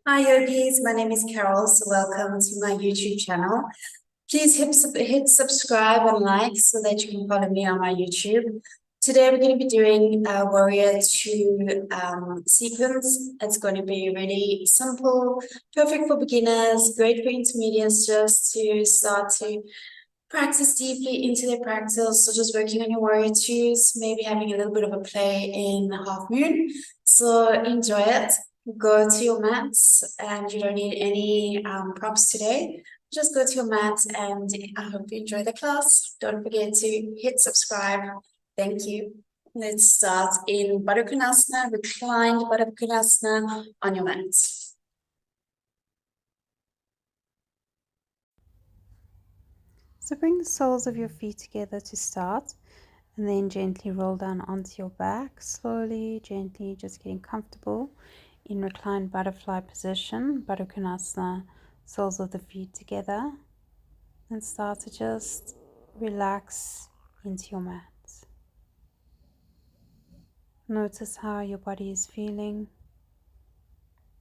Hi yogis, my name is Carol, so welcome to my YouTube channel. Please hit subscribe and like so that you can follow me on my YouTube. Today we're going to be doing a Warrior 2 sequence. It's going to be really simple, perfect for beginners, great for intermediates just to start to practice deeply into their practice. So just working on your Warrior 2s, maybe having a little bit of a play in Half Moon. So enjoy it. Go to your mats, and you don't need any props today. Just go to your mat, and I hope you enjoy the class. Don't forget to hit subscribe. Thank you. Let's start in Virabhadrasana, reclined Virabhadrasana on your mat. So bring the soles of your feet together to start, and then gently roll down onto your back, slowly, gently, just getting comfortable in reclined butterfly position, Virabhadrasana, soles of the feet together, and start to just relax into your mat. Notice how your body is feeling.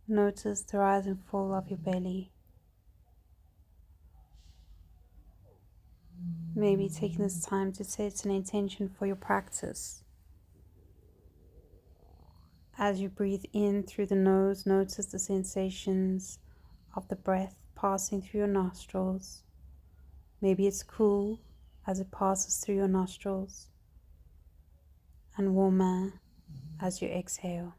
Notice the rise and fall of your belly. Maybe taking this time to set an intention for your practice. As you breathe in through the nose, notice the sensations of the breath passing through your nostrils. Maybe it's cool as it passes through your nostrils and warmer as you exhale.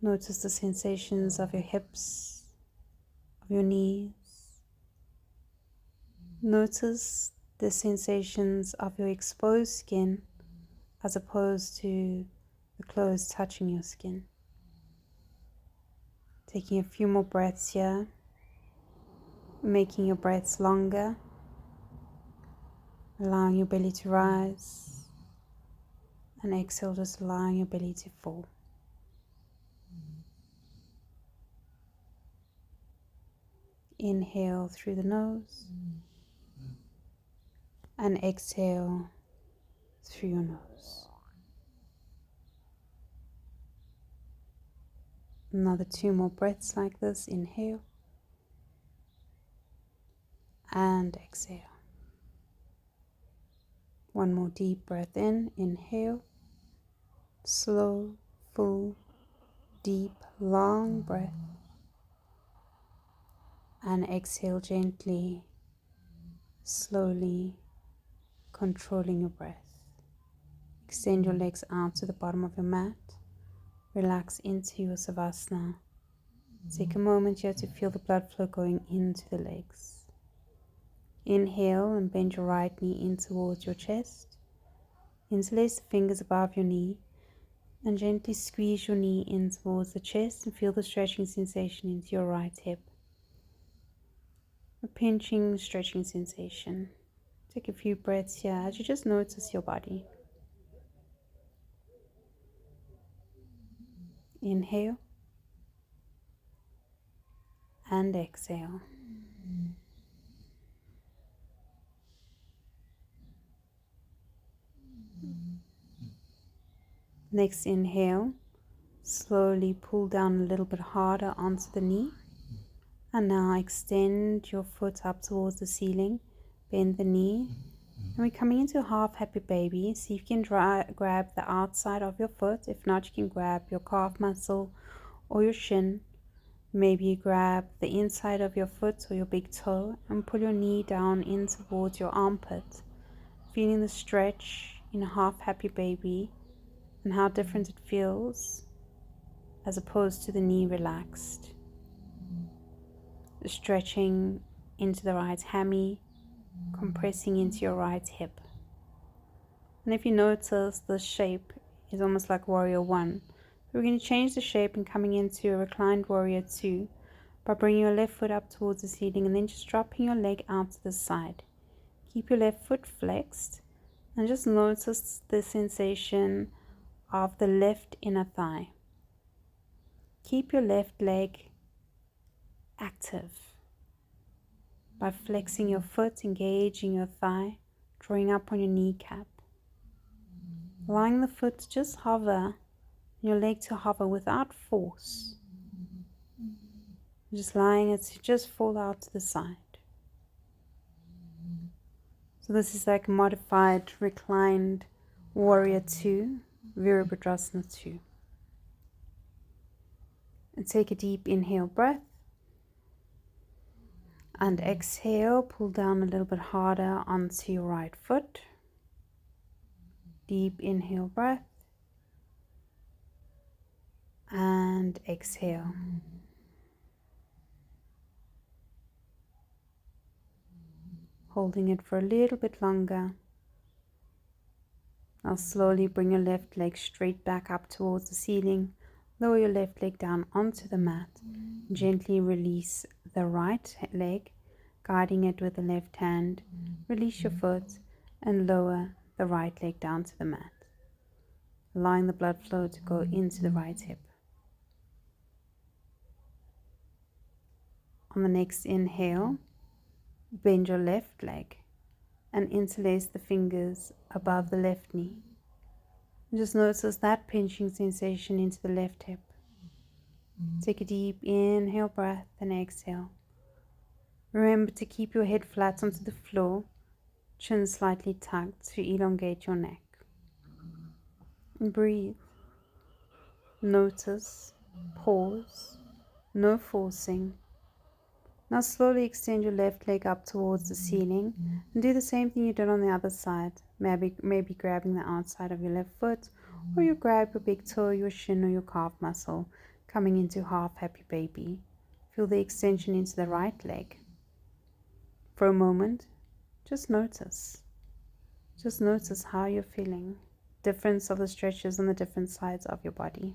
Notice the sensations of your hips, of your knees. Notice the sensations of your exposed skin as opposed to the clothes touching your skin. Taking a few more breaths here, making your breaths longer, allowing your belly to rise, and exhale, just allowing your belly to fall. Inhale through the nose and exhale through your nose. Another 2 more breaths like this. Inhale and exhale. One more deep breath in. Inhale. Slow, full, deep, long breath. And exhale gently, slowly, controlling your breath. Extend your legs out to the bottom of your mat. Relax into your Savasana. Take a moment here to feel the blood flow going into the legs. Inhale and bend your right knee in towards your chest. Interlace the fingers above your knee and gently squeeze your knee in towards the chest and feel the stretching sensation into your right hip. A pinching, stretching sensation. Take a few breaths here as you just notice your body. Inhale and exhale. Next inhale, slowly pull down a little bit harder onto the knee. And now extend your foot up towards the ceiling, bend the knee, and we're coming into half happy baby. See if you can grab the outside of your foot. If not, you can grab your calf muscle or your shin. Maybe you grab the inside of your foot or your big toe and pull your knee down in towards your armpit, feeling the stretch in a half happy baby and how different it feels as opposed to the knee relaxed. Stretching into the right hammy, compressing into your right hip. And if you notice, the shape is almost like Warrior 1. We're going to change the shape and coming into a reclined Warrior 2 by bringing your left foot up towards the ceiling and then just dropping your leg out to the side. Keep your left foot flexed and just notice the sensation of the left inner thigh. Keep your left leg active by flexing your foot, engaging your thigh, drawing up on your kneecap. Allowing the foot to just hover, your leg to hover without force, Just allowing it to just fall out to the side. So this is like a modified reclined warrior 2, Virabhadrasana 2. And take a deep inhale breath. And exhale, pull down a little bit harder onto your right foot. Deep inhale breath. And exhale. Holding it for a little bit longer. Now slowly bring your left leg straight back up towards the ceiling. Lower your left leg down onto the mat. Gently release the right leg, guiding it with the left hand. Release your foot and lower the right leg down to the mat, allowing the blood flow to go into the right hip. On the next inhale, bend your left leg and interlace the fingers above the left knee. Just notice that pinching sensation into the left hip. Take a deep inhale breath and exhale. Remember to keep your head flat onto the floor, chin slightly tucked to elongate your neck. And breathe. Notice, pause, no forcing. Now slowly extend your left leg up towards the ceiling and do the same thing you did on the other side. Maybe grabbing the outside of your left foot, or you grab your big toe, your shin, or your calf muscle, coming into half happy baby. Feel the extension into the right leg. For a moment, just notice. Just notice how you're feeling. Difference of the stretches on the different sides of your body.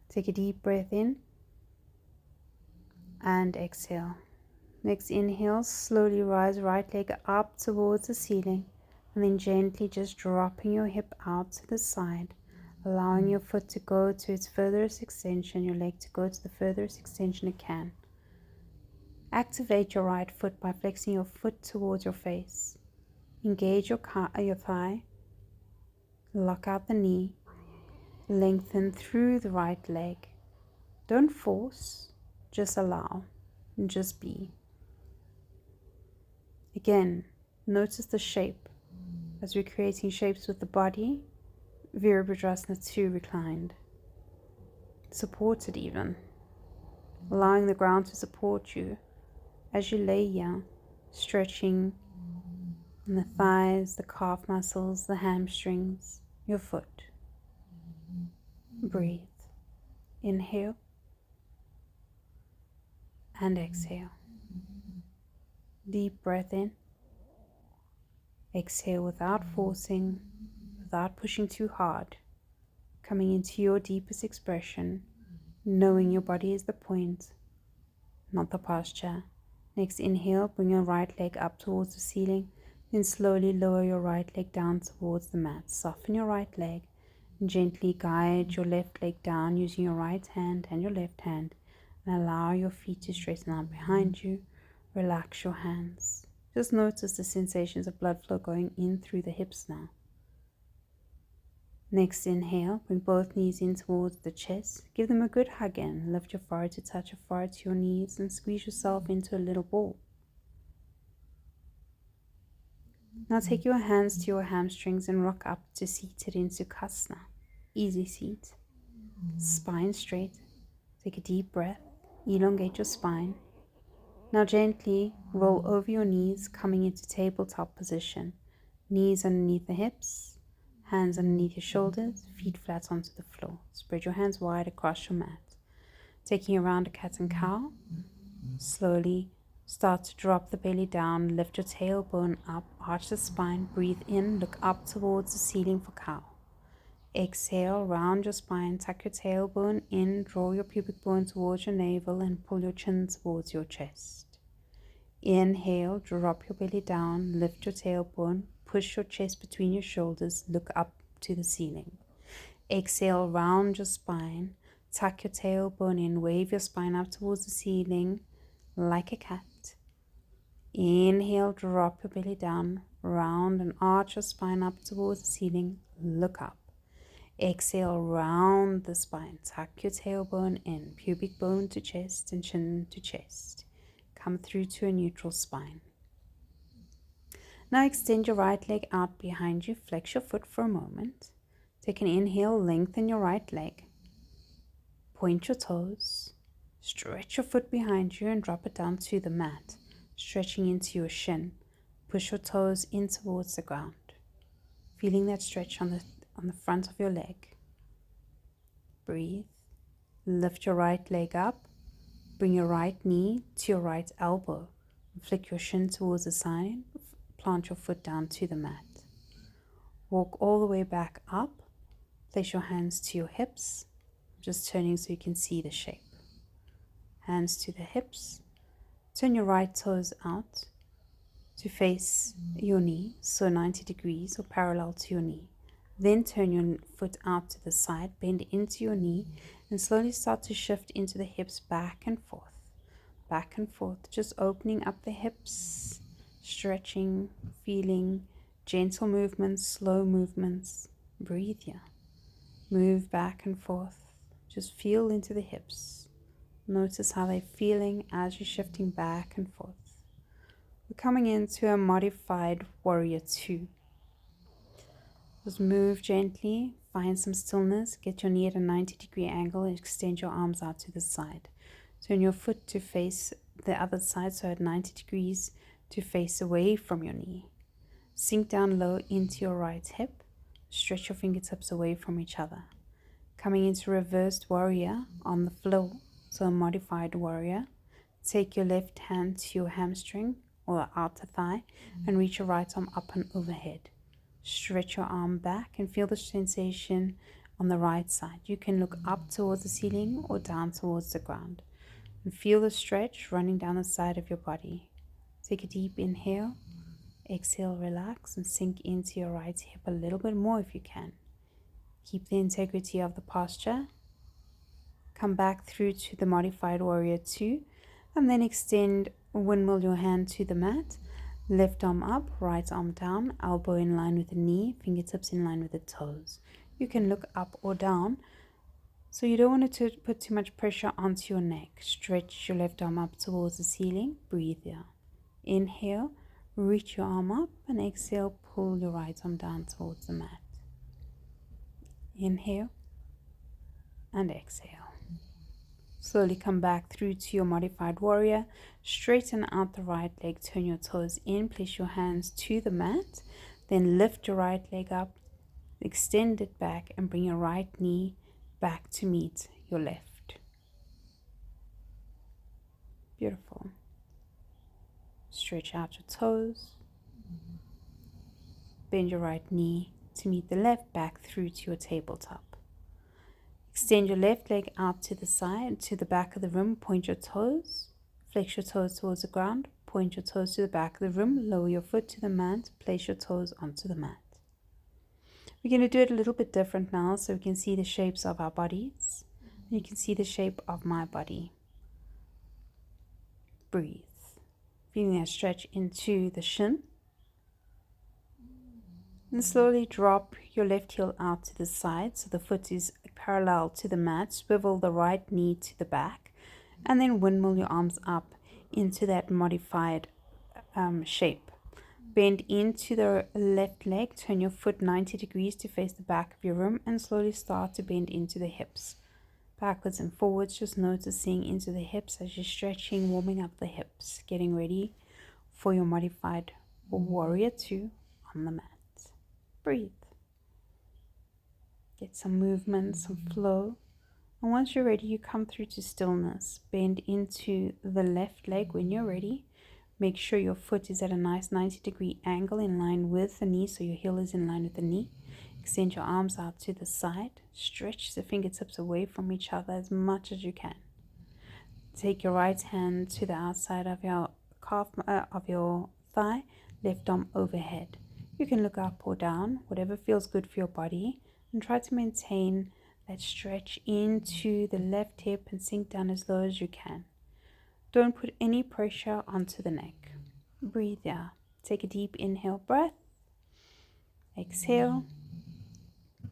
Take a deep breath in and exhale. Next inhale, slowly rise right leg up towards the ceiling and then gently just dropping your hip out to the side, allowing your foot to go to its furthest extension, your leg to go to the furthest extension it can. Activate your right foot by flexing your foot towards your face. Engage your thigh, lock out the knee, lengthen through the right leg. Don't force, just allow, and just be. Again, notice the shape. As we're creating shapes with the body, Virabhadrasana 2 reclined. Supported even. Allowing the ground to support you as you lay here, stretching in the thighs, the calf muscles, the hamstrings, your foot. Breathe. Inhale and exhale. Deep breath in. Exhale without forcing, without pushing too hard. Coming into your deepest expression, knowing your body is the point, not the posture. Next inhale, bring your right leg up towards the ceiling. Then slowly lower your right leg down towards the mat. Soften your right leg and gently guide your left leg down using your right hand and your left hand. And allow your feet to straighten out behind you. Relax your hands. Just notice the sensations of blood flow going in through the hips now. Next inhale, bring both knees in towards the chest. Give them a good hug in. Lift your forehead to touch your forehead to your knees and squeeze yourself into a little ball. Now take your hands to your hamstrings and rock up to seated in Sukhasana. Easy seat. Spine straight. Take a deep breath. Elongate your spine. Now gently roll over your knees, coming into tabletop position. Knees underneath the hips, hands underneath your shoulders, feet flat onto the floor. Spread your hands wide across your mat. Taking around a cat and cow, slowly start to drop the belly down, lift your tailbone up, arch the spine, breathe in, look up towards the ceiling for cow. Exhale, round your spine, tuck your tailbone in, draw your pubic bone towards your navel and pull your chin towards your chest. Inhale, drop your belly down, lift your tailbone, push your chest between your shoulders, look up to the ceiling. Exhale, round your spine, tuck your tailbone in, wave your spine up towards the ceiling like a cat. Inhale, drop your belly down, round and arch your spine up towards the ceiling, look up. Exhale, round the spine. Tuck your tailbone in, pubic bone to chest and chin to chest. Come through to a neutral spine. Now extend your right leg out behind you. Flex your foot for a moment. Take an inhale, lengthen your right leg. Point your toes. Stretch your foot behind you and drop it down to the mat, stretching into your shin. Push your toes in towards the ground. Feeling that stretch on the front of your leg. Breathe. Lift your right leg up. Bring your right knee to your right elbow. Flick your shin towards the side. Plant your foot down to the mat. Walk all the way back up. Place your hands to your hips. Just turning so you can see the shape. Hands to the hips. Turn your right toes out to face your knee, so 90 degrees or parallel to your knee. Then turn your foot out to the side, bend into your knee, and slowly start to shift into the hips back and forth, just opening up the hips, stretching, feeling gentle movements, slow movements. Breathe here. Move back and forth. Just feel into the hips. Notice how they're feeling as you're shifting back and forth. We're coming into a modified warrior 2. Just move gently, find some stillness, get your knee at a 90-degree angle, and extend your arms out to the side. Turn your foot to face the other side, so at 90 degrees to face away from your knee. Sink down low into your right hip. Stretch your fingertips away from each other. Coming into reversed warrior on the floor, so a modified warrior. Take your left hand to your hamstring or outer thigh and reach your right arm up and overhead. Stretch your arm back and feel the sensation on the right side. You can look up towards the ceiling or down towards the ground. And feel the stretch running down the side of your body. Take a deep inhale. Exhale, relax and sink into your right hip a little bit more if you can. Keep the integrity of the posture. Come back through to the modified warrior 2 and then extend, windmill your hand to the mat. Left arm up, right arm down, elbow in line with the knee, fingertips in line with the toes. You can look up or down, so you don't want to put too much pressure onto your neck. Stretch your left arm up towards the ceiling. Breathe here. Inhale, reach your arm up, and exhale, pull your right arm down towards the mat. Inhale and exhale. Slowly come back through to your modified warrior. Straighten out the right leg, turn your toes in, place your hands to the mat. Then lift your right leg up, extend it back, and bring your right knee back to meet your left. Beautiful. Stretch out your toes. Bend your right knee to meet the left, back through to your tabletop. Extend your left leg out to the side, to the back of the room. Point your toes. Flex your toes towards the ground. Point your toes to the back of the room. Lower your foot to the mat. Place your toes onto the mat. We're going to do it a little bit different now so we can see the shapes of our bodies. And you can see the shape of my body. Breathe. Feeling that stretch into the shin. And slowly drop your left heel out to the side so the foot is parallel to the mat. Swivel the right knee to the back and then windmill your arms up into that modified shape. Bend into the left leg, turn your foot 90 degrees to face the back of your room and slowly start to bend into the hips. Backwards and forwards, just noticing into the hips as you're stretching, warming up the hips, getting ready for your modified warrior 2 on the mat. Breathe. Get some movement, some flow. And once you're ready, you come through to stillness. Bend into the left leg when you're ready. Make sure your foot is at a nice 90-degree angle in line with the knee, so your heel is in line with the knee. Extend your arms out to the side. Stretch the fingertips away from each other as much as you can. Take your right hand to the outside of your calf, of your thigh. Left arm overhead. You can look up or down, whatever feels good for your body, and try to maintain that stretch into the left hip and sink down as low as you can. Don't put any pressure onto the neck. Breathe out. Take a deep inhale breath. Exhale.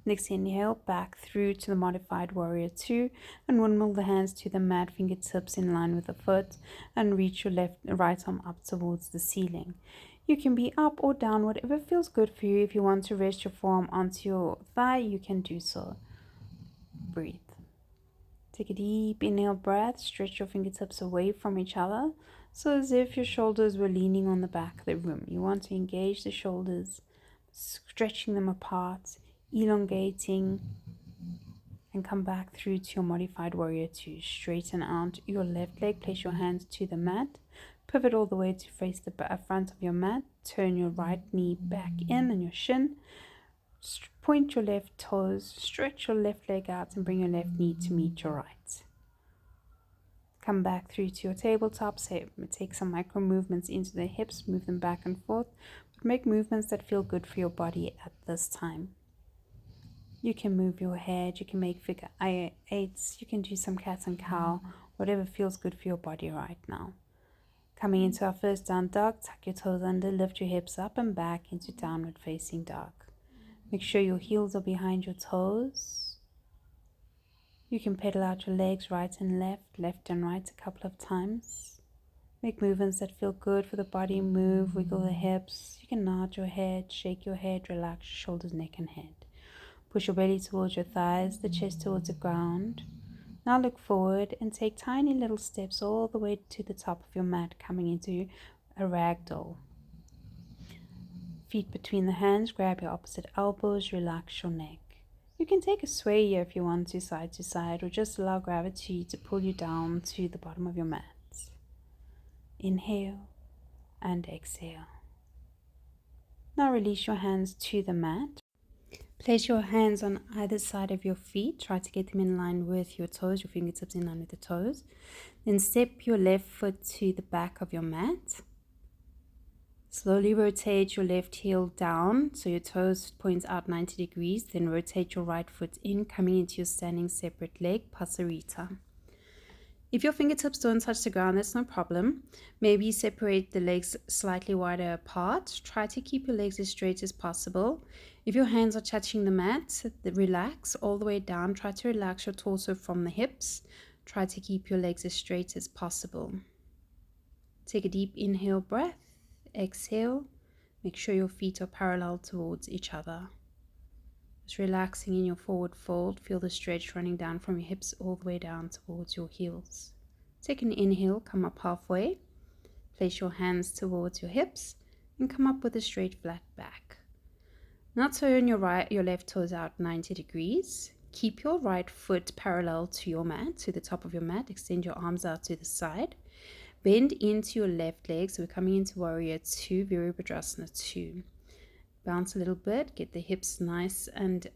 Next inhale, back through to the modified warrior 2, and windmill the hands to the mat, fingertips in line with the foot, and reach your right arm up towards the ceiling. You can be up or down, whatever feels good for you. If you want to rest your forearm onto your thigh, you can do so. Breathe. Take a deep inhale breath, stretch your fingertips away from each other, so as if your shoulders were leaning on the back of the room. You want to engage the shoulders, stretching them apart, elongating, and come back through to your modified warrior 2. Straighten out your left leg, place your hands to the mat, pivot all the way to face the front of your mat, turn your right knee back in and your shin, point your left toes, stretch your left leg out and bring your left knee to meet your right. Come back through to your tabletop, take some micro movements into the hips, move them back and forth, but make movements that feel good for your body at this time. You can move your head, you can make figure eights, you can do some cat and cow, whatever feels good for your body right now. Coming into our first down dog, tuck your toes under, lift your hips up and back into downward facing dog. Make sure your heels are behind your toes. You can pedal out your legs right and left and right a couple of times. Make movements that feel good for the body. Move, wiggle the hips. You can nod your head, shake your head, relax your shoulders, neck and head. Push your belly towards your thighs, the chest towards the ground. Now look forward and take tiny little steps all the way to the top of your mat, coming into a ragdoll. Feet between the hands, grab your opposite elbows, relax your neck. You can take a sway here if you want to side, or just allow gravity to pull you down to the bottom of your mat. Inhale and exhale. Now release your hands to the mat. Place your hands on either side of your feet. Try to get them in line with your toes, your fingertips in line with the toes. Then step your left foot to the back of your mat. Slowly rotate your left heel down so your toes point out 90 degrees. Then rotate your right foot in, coming into your standing separate leg, Pasarita. If your fingertips don't touch the ground, that's no problem. Maybe separate the legs slightly wider apart. Try to keep your legs as straight as possible. If your hands are touching the mat, relax all the way down. Try to relax your torso from the hips. Try to keep your legs as straight as possible. Take a deep inhale breath. Exhale. Make sure your feet are parallel towards each other. Just relaxing in your forward fold. Feel the stretch running down from your hips all the way down towards your heels. Take an inhale, come up halfway. Place your hands towards your hips and come up with a straight flat back. Now turn your left toes out 90 degrees. Keep your right foot parallel to your mat, to the top of your mat. Extend your arms out to the side. Bend into your left leg. So we're coming into warrior 2, Virabhadrasana 2. Bounce a little bit, get the hips nice and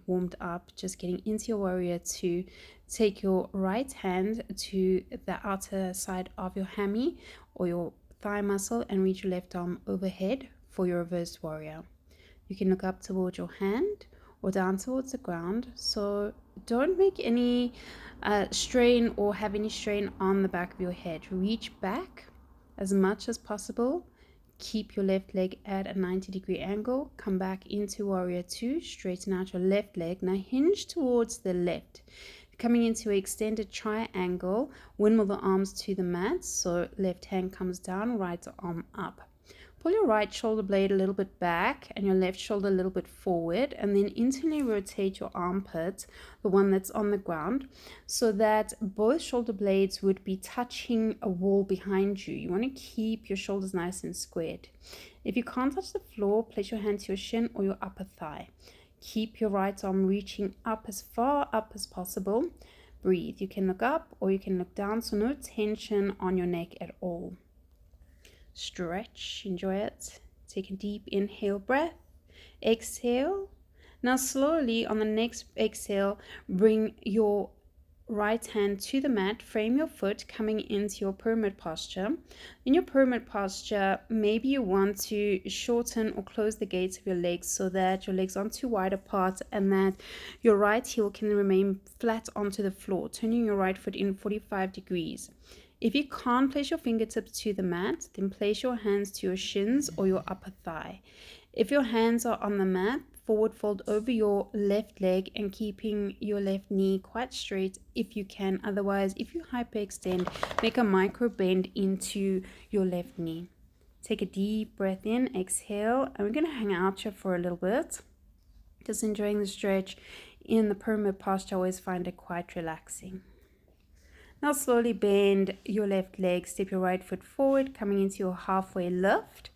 warmed up. Just getting into your warrior 2. Take your right hand to the outer side of your hammy or your thigh muscle and reach your left arm overhead for your reversed warrior. You can look up towards your hand or down towards the ground. So don't make any strain or have any strain on the back of your head. Reach back as much as possible. Keep your left leg at a 90-degree angle. Come back into warrior 2. Straighten out your left leg. Now hinge towards the left. Coming into an extended triangle. Windmill the arms to the mat. So left hand comes down, right arm up. Pull your right shoulder blade a little bit back and your left shoulder a little bit forward, and then internally rotate your armpit, the one that's on the ground, so that both shoulder blades would be touching a wall behind you. You want to keep your shoulders nice and squared. If you can't touch the floor, place your hand to your shin or your upper thigh. Keep your right arm reaching up as far up as possible. Breathe. You can look up or you can look down, so no tension on your neck at all. Stretch, enjoy it. Take a deep inhale breath. Exhale. Now slowly on the next exhale, bring your right hand to the mat, frame your foot coming into your pyramid posture. In your pyramid posture, maybe you want to shorten or close the gates of your legs so that your legs aren't too wide apart and that your right heel can remain flat onto the floor, turning your right foot in 45 degrees. If you can't place your fingertips to the mat, then place your hands to your shins or your upper thigh. If your hands are on the mat, forward fold over your left leg and keeping your left knee quite straight if you can. Otherwise, if you hyperextend, make a micro bend into your left knee. Take a deep breath in, exhale, and we're going to hang out here for a little bit. Just enjoying the stretch. In the pyramid posture, I always find it quite relaxing. Now slowly bend your left leg, step your right foot forward, coming into your halfway lift.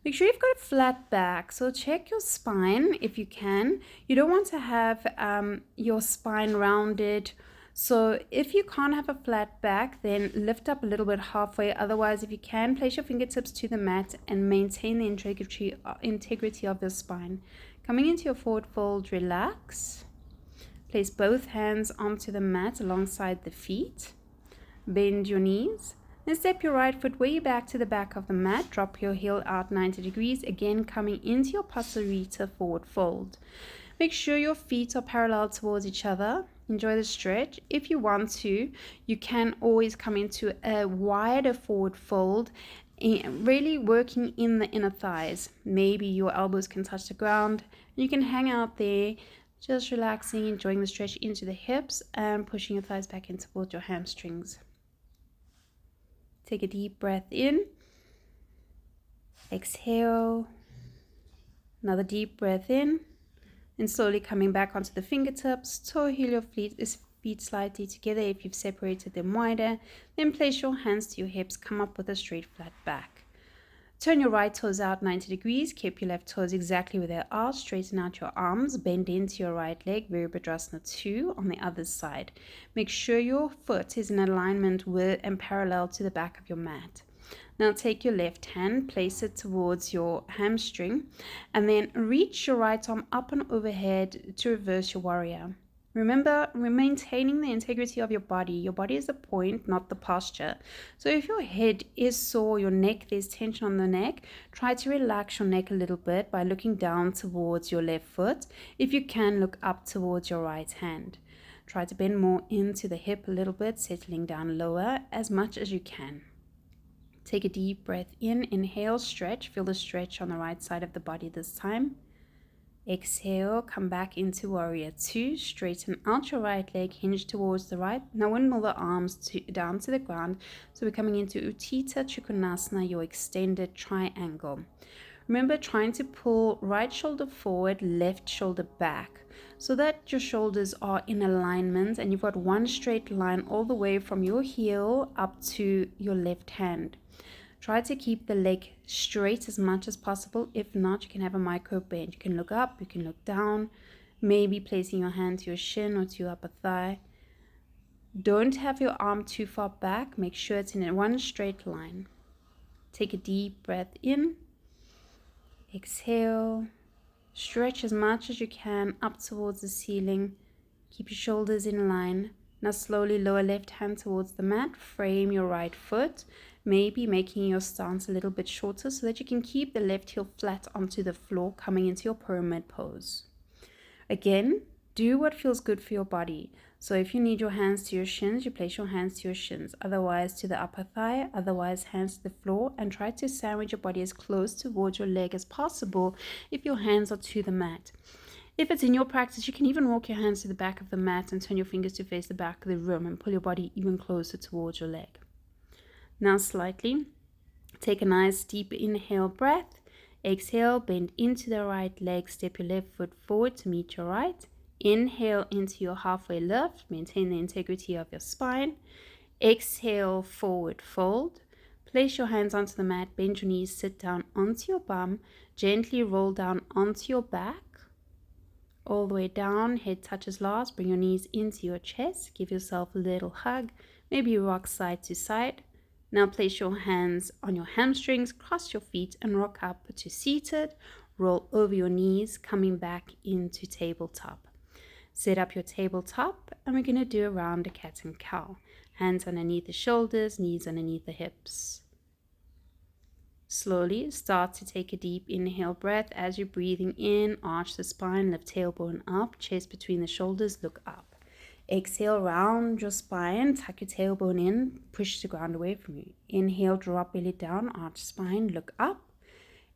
Make sure you've got a flat back, so check your spine if you can. You don't want to have your spine rounded. So if you can't have a flat back, then lift up a little bit halfway. Otherwise, if you can, place your fingertips to the mat and maintain the integrity of your spine. Coming into your forward fold, relax. Place both hands onto the mat alongside the feet. Bend your knees. Then step your right foot way back to the back of the mat. Drop your heel out 90 degrees. Again, coming into your pasarita forward fold. Make sure your feet are parallel towards each other. Enjoy the stretch. If you want to, you can always come into a wider forward fold, really working in the inner thighs. Maybe your elbows can touch the ground. You can hang out there, just relaxing, enjoying the stretch into the hips and pushing your thighs back in towards your hamstrings. Take a deep breath in. Exhale. Another deep breath in. And slowly coming back onto the fingertips. Toe heel your feet slightly together if you've separated them wider. Then place your hands to your hips. Come up with a straight flat back. Turn your right toes out 90 degrees. Keep your left toes exactly where they are. Straighten out your arms. Bend into your right leg. Virabhadrasana 2 on the other side. Make sure your foot is in alignment with and parallel to the back of your mat. Now take your left hand, place it towards your hamstring, and then reach your right arm up and overhead to reverse your warrior. Remember, we're maintaining the integrity of your body. Your body is the point, not the posture. So if your head is sore, your neck, there's tension on the neck, try to relax your neck a little bit by looking down towards your left foot. If you can, look up towards your right hand. Try to bend more into the hip a little bit, settling down lower as much as you can. Take a deep breath in, inhale, stretch. Feel the stretch on the right side of the body this time. Exhale, come back into warrior 2. Straighten out your right leg, hinge towards the right. Now windmill the arms down to the ground. So we're coming into utitta, trikonasana, your extended triangle. Remember, trying to pull right shoulder forward, left shoulder back, so that your shoulders are in alignment and you've got one straight line all the way from your heel up to your left hand. Try to keep the leg straight as much as possible. If not, you can have a micro bend. You can look up, you can look down, maybe placing your hand to your shin or to your upper thigh. Don't have your arm too far back. Make sure it's in one straight line. Take a deep breath in. Exhale. Stretch as much as you can up towards the ceiling. Keep your shoulders in line. Now slowly lower left hand towards the mat. Frame your right foot. Maybe making your stance a little bit shorter so that you can keep the left heel flat onto the floor, coming into your pyramid pose. Again, do what feels good for your body. So if you need your hands to your shins, you place your hands to your shins. Otherwise to the upper thigh, otherwise hands to the floor, and try to sandwich your body as close towards your leg as possible if your hands are to the mat. If it's in your practice, you can even walk your hands to the back of the mat and turn your fingers to face the back of the room and pull your body even closer towards your leg. Now slightly, take a nice deep inhale breath. Exhale, bend into the right leg, step your left foot forward to meet your right. Inhale into your halfway lift, maintain the integrity of your spine. Exhale, forward fold. Place your hands onto the mat, bend your knees, sit down onto your bum. Gently roll down onto your back. All the way down, head touches last. Bring your knees into your chest. Give yourself a little hug. Maybe rock side to side. Now place your hands on your hamstrings, cross your feet and rock up to seated. Roll over your knees, coming back into tabletop. Set up your tabletop and we're going to do a round of cat and cow. Hands underneath the shoulders, knees underneath the hips. Slowly start to take a deep inhale breath. As you're breathing in, arch the spine, lift tailbone up, chest between the shoulders, look up. Exhale, round your spine, tuck your tailbone in, push the ground away from you. Inhale, drop belly down, arch spine, look up.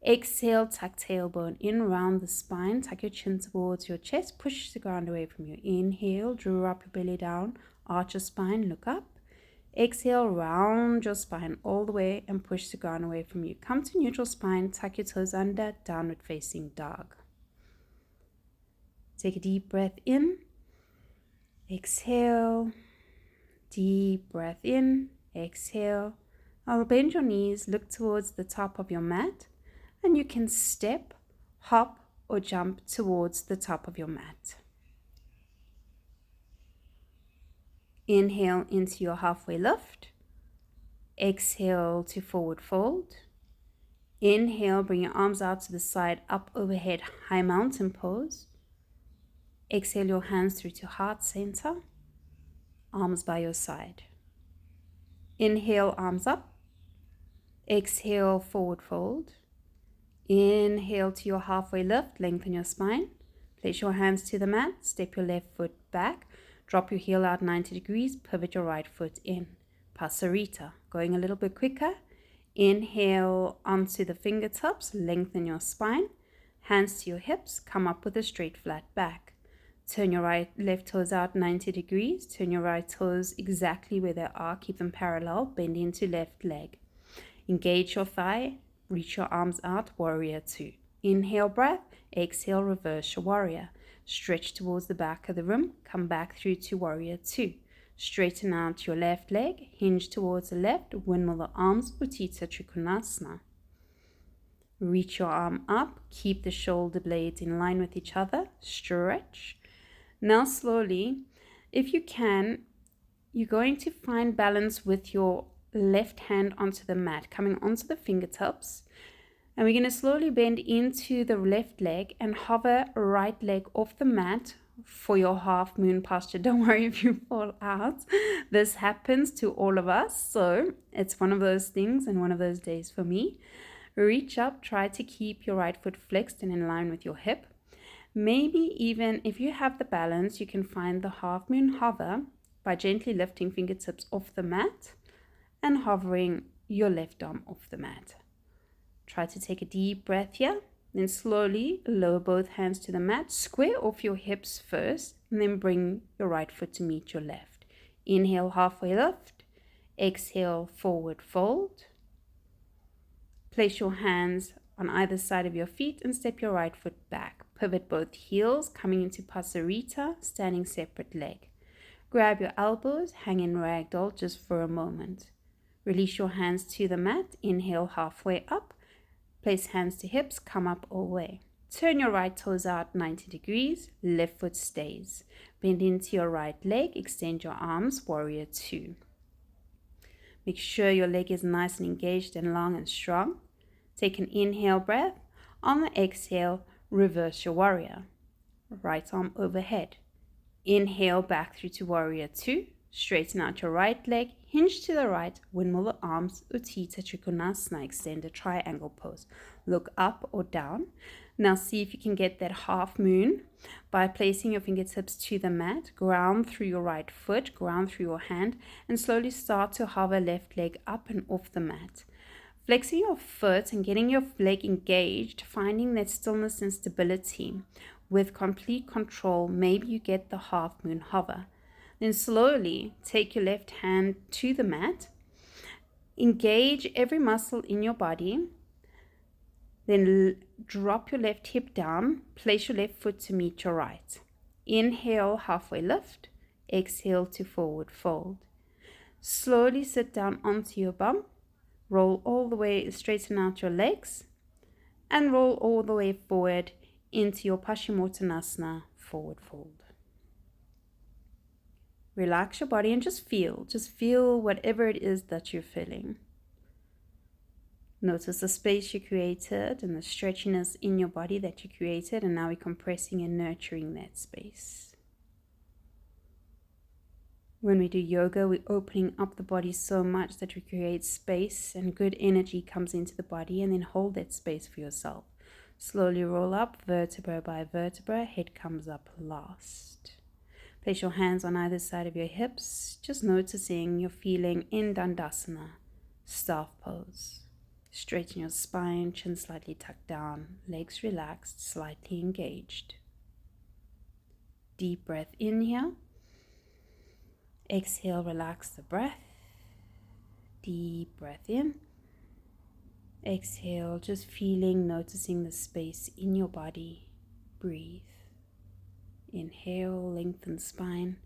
Exhale, tuck tailbone in, round the spine, tuck your chin towards your chest, push the ground away from you. Inhale, draw up your belly down, arch your spine, look up. Exhale, round your spine all the way and push the ground away from you. Come to neutral spine, tuck your toes under, downward facing dog. Take a deep breath in. Exhale. Deep breath in. Exhale. I'll bend your knees, look towards the top of your mat, and you can step, hop, or jump towards the top of your mat. Inhale into your halfway lift. Exhale to forward fold. Inhale, bring your arms out to the side, up overhead, high mountain pose. Exhale your hands through to heart center, arms by your side. Inhale, arms up. Exhale, forward fold. Inhale to your halfway lift, lengthen your spine. Place your hands to the mat, step your left foot back, drop your heel out 90 degrees, pivot your right foot in. Pasarita, going a little bit quicker. Inhale onto the fingertips, lengthen your spine. Hands to your hips, come up with a straight flat back. Turn your left toes out 90 degrees. Turn your right toes exactly where they are. Keep them parallel. Bend into left leg. Engage your thigh. Reach your arms out. Warrior two. Inhale breath. Exhale, reverse your warrior. Stretch towards the back of the room. Come back through to warrior two. Straighten out your left leg. Hinge towards the left. Windmill the arms. Utitta trikonasana. Reach your arm up. Keep the shoulder blades in line with each other. Stretch. Now slowly, if you can, you're going to find balance with your left hand onto the mat, coming onto the fingertips. And we're going to slowly bend into the left leg and hover right leg off the mat for your half moon posture. Don't worry if you fall out. This happens to all of us. So it's one of those things and one of those days for me. Reach up, try to keep your right foot flexed and in line with your hip. Maybe even if you have the balance, you can find the half moon hover by gently lifting fingertips off the mat and hovering your left arm off the mat. Try to take a deep breath here, then slowly lower both hands to the mat, square off your hips first, and then bring your right foot to meet your left. Inhale, halfway lift. Exhale, forward fold. Place your hands on either side of your feet and step your right foot back. Pivot both heels, coming into Pasarita, standing separate leg. Grab your elbows, hang in ragdoll just for a moment. Release your hands to the mat. Inhale, halfway up. Place hands to hips, come up all the way. Turn your right toes out 90 degrees. Left foot stays. Bend into your right leg. Extend your arms, warrior two. Make sure your leg is nice and engaged and long and strong. Take an inhale breath. On the exhale, reverse your warrior. Right arm overhead. Inhale back through to warrior two. Straighten out your right leg. Hinge to the right. Windmill the arms. Utitta trikonasana. Extended triangle pose. Look up or down. Now see if you can get that half moon by placing your fingertips to the mat. Ground through your right foot. Ground through your hand. And slowly start to hover left leg up and off the mat. Flexing your foot and getting your leg engaged, finding that stillness and stability with complete control. Maybe you get the half moon hover. Then slowly take your left hand to the mat. Engage every muscle in your body. Then drop your left hip down. Place your left foot to meet your right. Inhale, halfway lift. Exhale to forward fold. Slowly sit down onto your bum. Roll all the way, straighten out your legs, and roll all the way forward into your Paschimottanasana, forward fold. Relax your body and just feel whatever it is that you're feeling. Notice the space you created and the stretchiness in your body that you created, and now we're compressing and nurturing that space. When we do yoga, we're opening up the body so much that we create space and good energy comes into the body, and then hold that space for yourself. Slowly roll up, vertebra by vertebra, head comes up last. Place your hands on either side of your hips, just noticing you're feeling in Dandasana, staff pose. Straighten your spine, chin slightly tucked down, legs relaxed, slightly engaged. Deep breath in here. Exhale, relax the breath. Deep breath in. Exhale, just feeling, noticing the space in your body. Breathe. Inhale, lengthen spine.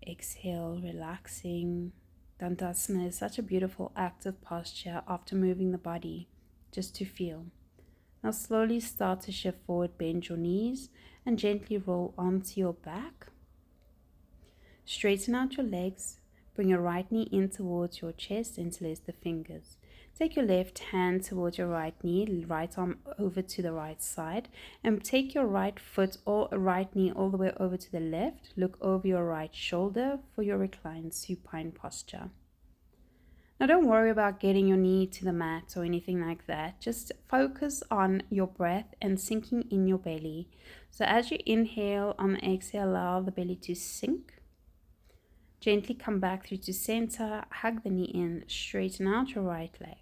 Exhale, relaxing. Dandasana is such a beautiful active posture after moving the body, just to feel. Now slowly start to shift forward, bend your knees and gently roll onto your back. Straighten out your legs. Bring your right knee in towards your chest, interlace the fingers. Take your left hand towards your right knee, right arm over to the right side, and take your right foot or right knee all the way over to the left. Look over your right shoulder for your reclined supine posture. Now don't worry about getting your knee to the mat or anything like that. Just focus on your breath and sinking in your belly. So as you inhale, on the exhale, allow the belly to sink. Gently come back through to center, hug the knee in, straighten out your right leg.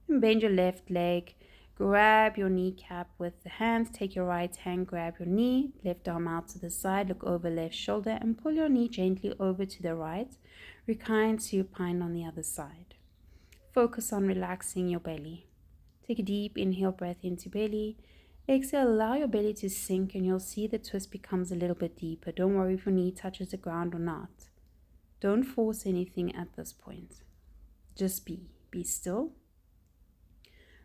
And bend your left leg, grab your kneecap with the hands, take your right hand, grab your knee, left arm out to the side, look over left shoulder and pull your knee gently over to the right. Recline supine on the other side. Focus on relaxing your belly. Take a deep inhale breath into belly. Exhale, allow your belly to sink and you'll see the twist becomes a little bit deeper. Don't worry if your knee touches the ground or not. Don't force anything at this point. Just be still.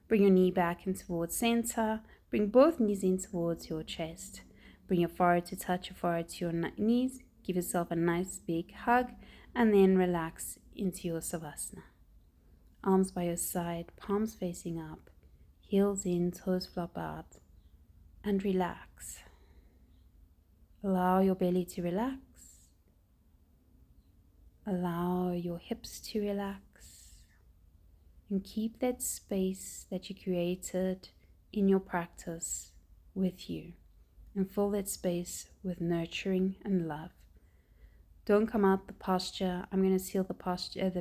Bring your knee back in towards center. Bring both knees in towards your chest. Bring your forehead to touch your forehead to your knees. Give yourself a nice big hug and then relax into your Savasana. Arms by your side, palms facing up, heels in, toes flop out, and relax. Allow your belly to relax. Allow your hips to relax and keep that space that you created in your practice with you and fill that space with nurturing and love. Don't come out the posture. I'm going to seal the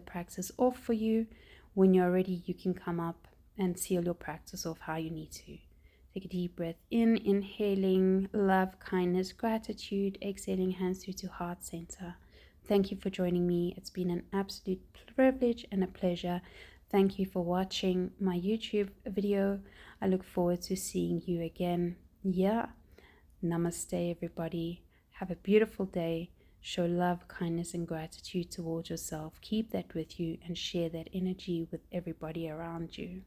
practice off for you. When you're ready, you can come up and seal your practice off how you need to. Take a deep breath in, inhaling love, kindness, gratitude, exhaling hands through to heart center. Thank you for joining me. It's been an absolute privilege and a pleasure. Thank you for watching my YouTube video. I look forward to seeing you again. Yeah. Namaste, everybody. Have a beautiful day. Show love, kindness, and gratitude towards yourself. Keep that with you and share that energy with everybody around you.